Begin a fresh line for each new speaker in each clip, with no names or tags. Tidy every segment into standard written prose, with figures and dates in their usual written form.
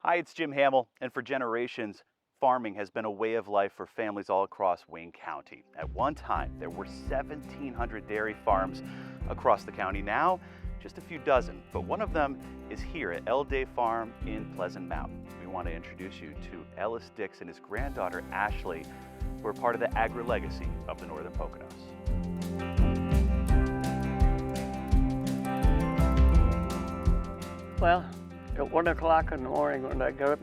Hi, it's Jim Hamill, and for generations, farming has been a way of life for families all across Wayne County. At one time, there were 1,700 dairy farms across the county. Now, just a few dozen, but one of them is here at Ellday Farm in Pleasant Mountain. We want to introduce you to Ellis Dix and his granddaughter, Ashley, who are part of the AgroLegacy of the Northern Poconos.
Well, at 1 o'clock in the morning when I get up,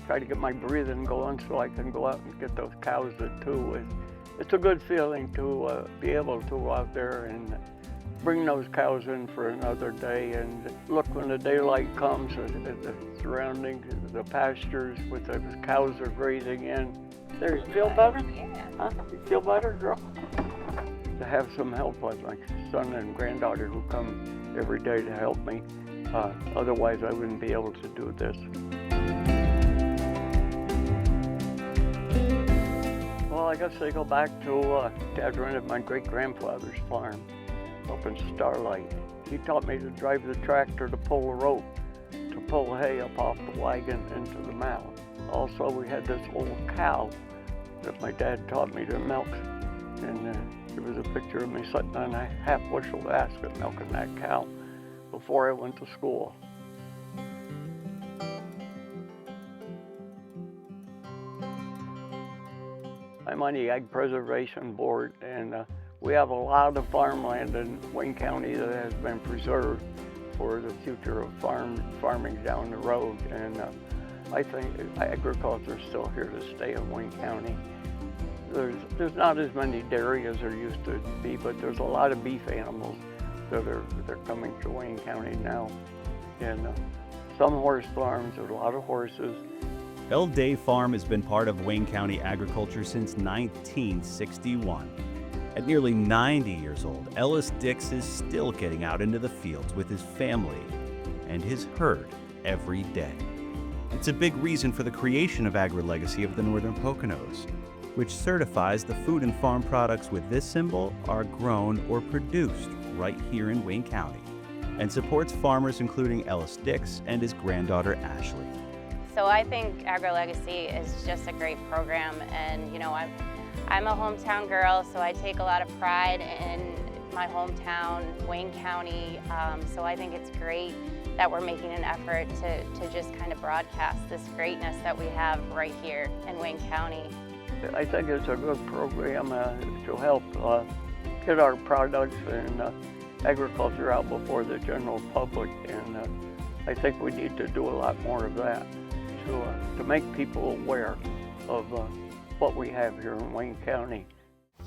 try to get my breathing going so I can go out and get those cows at 2. It's a good feeling to be able to go out there and bring those cows in for another day and look when the daylight comes at the surroundings, the pastures with the cows are grazing in. There, you feel better?
Yeah.
Huh? You feel better, girl? To have some help with my son and granddaughter who come every day to help me. Otherwise, I wouldn't be able to do this. Well, I guess I go back to Dad rented my great-grandfather's farm up in Starlight. He taught me to drive the tractor to pull the rope, to pull hay up off the wagon into the mow. Also, we had this old cow that my dad taught me to milk, and there was a picture of me sitting on a half-bushel basket milking that cow before I went to school. I'm on the Ag Preservation Board, and we have a lot of farmland in Wayne County that has been preserved for the future of farming down the road. And I think agriculture is still here to stay in Wayne County. There's not as many dairy as there used to be, but there's a lot of beef animals that they're coming to Wayne County now. And some horse farms, there's a lot of horses.
Ellday Farm has been part of Wayne County agriculture since 1961. At nearly 90 years old, Ellis Dix is still getting out into the fields with his family and his herd every day. It's a big reason for the creation of AgroLegacy of the Northern Poconos, which certifies the food and farm products with this symbol are grown or produced right here in Wayne County, and supports farmers including Ellis Dix and his granddaughter Ashley.
So I think AgroLegacy is just a great program, and you know, I'm a hometown girl, so I take a lot of pride in my hometown, Wayne County. So I think it's great that we're making an effort to just kind of broadcast this greatness that we have right here in Wayne County.
I think it's a good program to help get our products and agriculture out before the general public, and I think we need to do a lot more of that to make people aware of what we have here in Wayne County.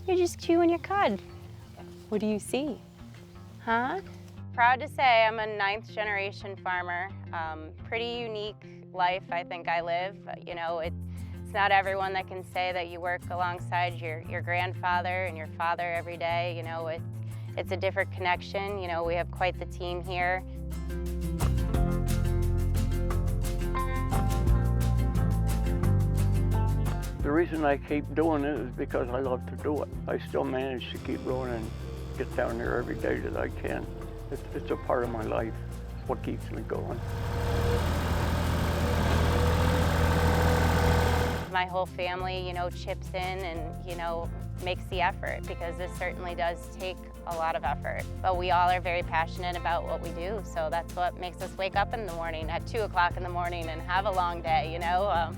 You're just chewing your cud. What do you see? Huh? Proud to say I'm a 9th generation farmer. Pretty unique life I think I live. You know, it's not everyone that can say that you work alongside your grandfather and your father every day. You know, it's a different connection. You know, we have quite the team here.
The reason I keep doing it is because I love to do it. I still manage to keep going and get down there every day that I can. It's a part of my life. It's what keeps me going.
My whole family, you know, chips in and, you know, makes the effort, because this certainly does take a lot of effort. But we all are very passionate about what we do, so that's what makes us wake up in the morning at 2 o'clock in the morning and have a long day, you know.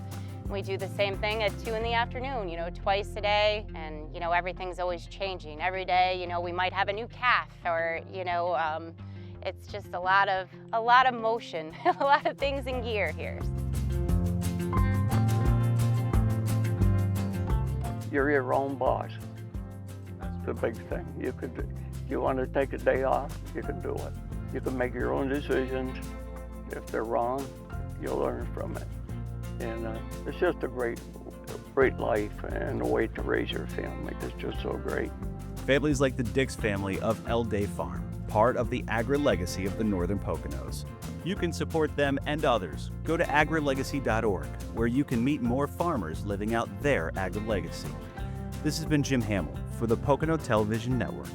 We do the same thing at 2 in the afternoon, you know, twice a day, and, you know, everything's always changing. Every day, you know, we might have a new calf, or, you know, it's just a lot of motion, a lot of things in gear here.
You're your own boss. That's the big thing. If you want to take a day off, you can do it. You can make your own decisions. If they're wrong, you'll learn from it. And it's just a great life, and a way to raise your family is just so great.
Families like the Dix family of Ellday Farm, part of the AgroLegacy of the Northern Poconos. You can support them and others. Go to agrolegacy.org, where you can meet more farmers living out their AgroLegacy. This has been Jim Hamill for the Pocono Television Network.